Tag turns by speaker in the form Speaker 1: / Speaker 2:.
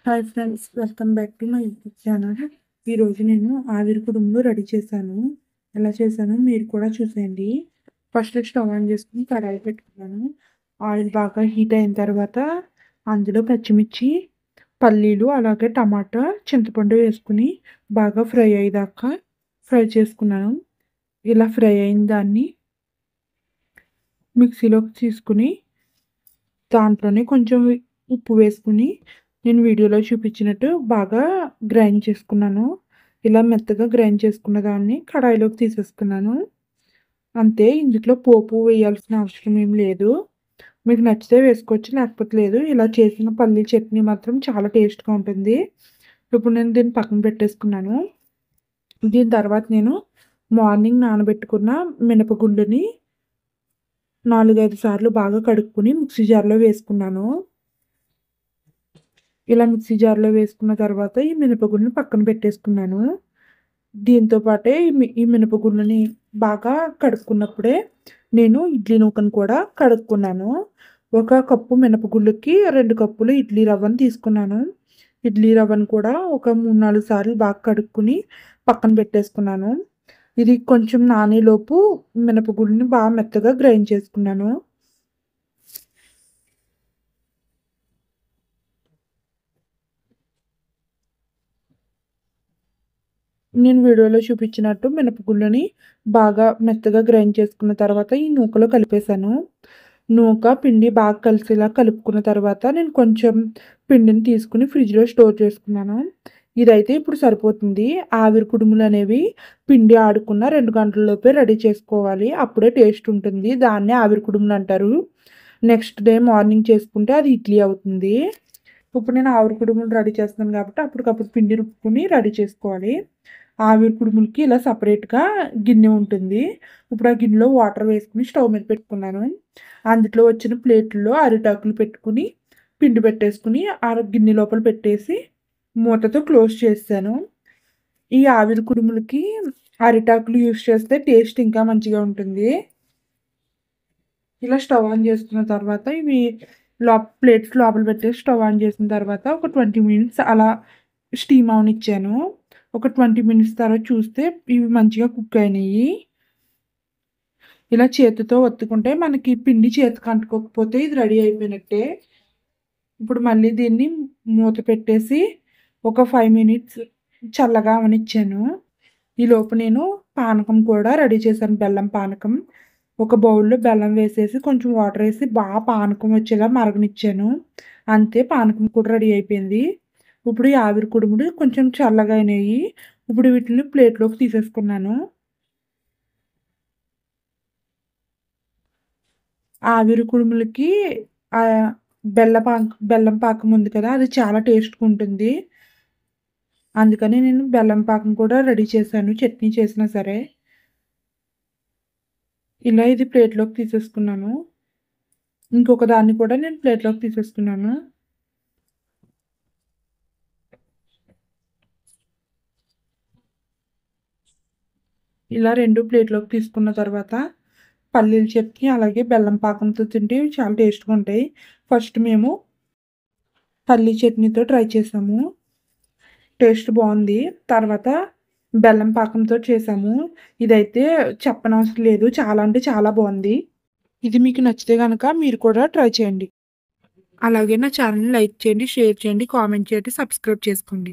Speaker 1: Hi friends, welcome back to my YouTube channel. ఈరోజు నేను ఆవిరి కుడుములు రెడీ చేశాను. ఎలా చేశానో మీరు కూడా చూసేయండి. ఫస్ట్ స్టవ్ ఆన్ చేసుకుని కడాయి పెట్టుకున్నాను. ఆయిల్ బాగా హీట్ అయిన తర్వాత అందులో పచ్చిమిర్చి, పల్లీలు, అలాగే టమాటా, చింతపండు వేసుకుని బాగా ఫ్రై అయ్యేదాకా ఫ్రై చేసుకున్నాను. ఇలా ఫ్రై అయిన దాన్ని మిక్సీలోకి తీసుకుని దాంట్లోనే కొంచెం ఉప్పు వేసుకుని నేను వీడియోలో చూపించినట్టు బాగా గ్రైండ్ చేసుకున్నాను. ఇలా మెత్తగా గ్రైండ్ చేసుకున్న దాన్ని కడాయిలోకి తీసేసుకున్నాను. అంతే, ఇందులో పోపు వేయాల్సిన అవసరం ఏం లేదు. మీకు నచ్చితే వేసుకోవచ్చు, లేకపోతే లేదు. ఇలా చేసిన పల్లీ చట్నీ మాత్రం చాలా టేస్ట్గా ఉంటుంది. ఇప్పుడు నేను దీన్ని పక్కన పెట్టేసుకున్నాను. దీని తర్వాత నేను మార్నింగ్ నానబెట్టుకున్న మినపగుండుని 4-5 సార్లు బాగా కడుక్కుని మిక్సీ జార్లో వేసుకున్నాను. ఇలా మిక్సీ జార్లో వేసుకున్న తర్వాత ఈ మినపగుండుని పక్కన పెట్టేసుకున్నాను. దీంతో పాటే ఈ మినపగుండుని బాగా కడుక్కున్నప్పుడే నేను ఇడ్లీ నూకను కూడా కడుక్కున్నాను. 1 కప్పు మినపగుండుకి 2 కప్పులు ఇడ్లీ రవ్వను తీసుకున్నాను. ఇడ్లీ రవ్వను కూడా ఒక 3-4 సార్లు బాగా కడుక్కుని పక్కన పెట్టేసుకున్నాను. ఇది కొంచెం నానేలోపు మినపగుండుని బాగా మెత్తగా గ్రైండ్ చేసుకున్నాను. నేను వీడియోలో చూపించినట్టు మినపగుళ్ళని బాగా మెత్తగా గ్రైండ్ చేసుకున్న తర్వాత ఈ నూకలో కలిపేశాను. నూక పిండి బాగా కలిసేలా కలుపుకున్న తర్వాత నేను కొంచెం పిండిని తీసుకుని ఫ్రిడ్జ్లో స్టోర్ చేసుకున్నాను. ఇదైతే ఇప్పుడు సరిపోతుంది. ఆవిరి కుడుములు అనేవి పిండి ఆడుకున్న 2 గంటలలోపే రెడీ చేసుకోవాలి. అప్పుడే టేస్ట్ ఉంటుంది. దాన్నే ఆవిరి కుడుములు అంటారు. నెక్స్ట్ డే మార్నింగ్ చేసుకుంటే అది ఇడ్లీ అవుతుంది. ఇప్పుడు నేను ఆవిరి కుడుములు రెడీ చేస్తున్నాను కాబట్టి అప్పటికప్పుడు పిండి రుబ్బుకుని రెడీ చేసుకోవాలి. ఆవిరి కుడుములకి ఇలా సపరేట్గా గిన్నె ఉంటుంది. ఇప్పుడు ఆ గిన్నెలో వాటర్ వేసుకుని స్టవ్ మీద పెట్టుకున్నాను. అందులో వచ్చిన ప్లేట్లో అరిటాకులు పెట్టుకుని పిండి పెట్టేసుకుని ఆ గిన్నె లోపల పెట్టేసి మూతతో క్లోజ్ చేశాను. ఈ ఆవిరి కుడుములకి అరిటాకులు యూస్ చేస్తే టేస్ట్ ఇంకా మంచిగా ఉంటుంది. ఇలా స్టవ్ ఆన్ చేసుకున్న తర్వాత ఇవి ప్లేట్స్ లోపల పెట్టేసి స్టవ్ ఆన్ చేసిన తర్వాత ఒక 20 మినిట్స్ అలా స్టీమ్ అవనిచ్చాను. ఒక 20 మినిట్స్ తర్వాత చూస్తే ఇవి మంచిగా కుక్ అయినాయి. ఇలా చేతితో ఒత్తుకుంటే మనకి పిండి చేతికి అంటుకోకపోతే ఇది రెడీ అయిపోయినట్టే. ఇప్పుడు మళ్ళీ దీన్ని మూత పెట్టేసి ఒక 5 మినిట్స్ చల్లగా అవనిచ్చాను. ఈలోపు నేను పానకం కూడా రెడీ చేశాను, బెల్లం పానకం. ఒక బౌల్లో బెల్లం వేసేసి కొంచెం వాటర్ వేసి బాగా పానకం వచ్చేలా మరగనిచ్చాను. అంతే, పానకం కూడా రెడీ అయిపోయింది. ఇప్పుడు ఈ ఆవిరి కుడుములు కొంచెం చల్లగా అయినాయి. ఇప్పుడు వీటిని ప్లేట్లోకి తీసేసుకున్నాను. ఆవిరి కుడుములకి బెల్లం పాకం ఉంది కదా, అది చాలా టేస్ట్గా ఉంటుంది. అందుకని నేను బెల్లం పాకం కూడా రెడీ చేశాను, చట్నీ చేసినా సరే. ఇలా ఇది ప్లేట్లోకి తీసేసుకున్నాను. ఇంకొక దాన్ని కూడా నేను ప్లేట్లోకి తీసేసుకున్నాను. ఇలా 2 ప్లేట్లోకి తీసుకున్న తర్వాత పల్లీల చట్నీ అలాగే బెల్లం పాకంతో తింటే చాలా టేస్ట్గా ఉంటాయి. ఫస్ట్ మేము పల్లీ చట్నీతో ట్రై చేసాము, టేస్ట్ బాగుంది. తర్వాత బెల్లం పాకంతో చేసాము. ఇదైతే చెప్పనవసరం లేదు, చాలా అంటే చాలా బాగుంది. ఇది మీకు నచ్చితే కనుక మీరు కూడా ట్రై చేయండి. అలాగే నా ఛానల్ని లైక్ చేయండి, షేర్ చేయండి, కామెంట్ చేయండి, సబ్స్క్రైబ్ చేసుకోండి.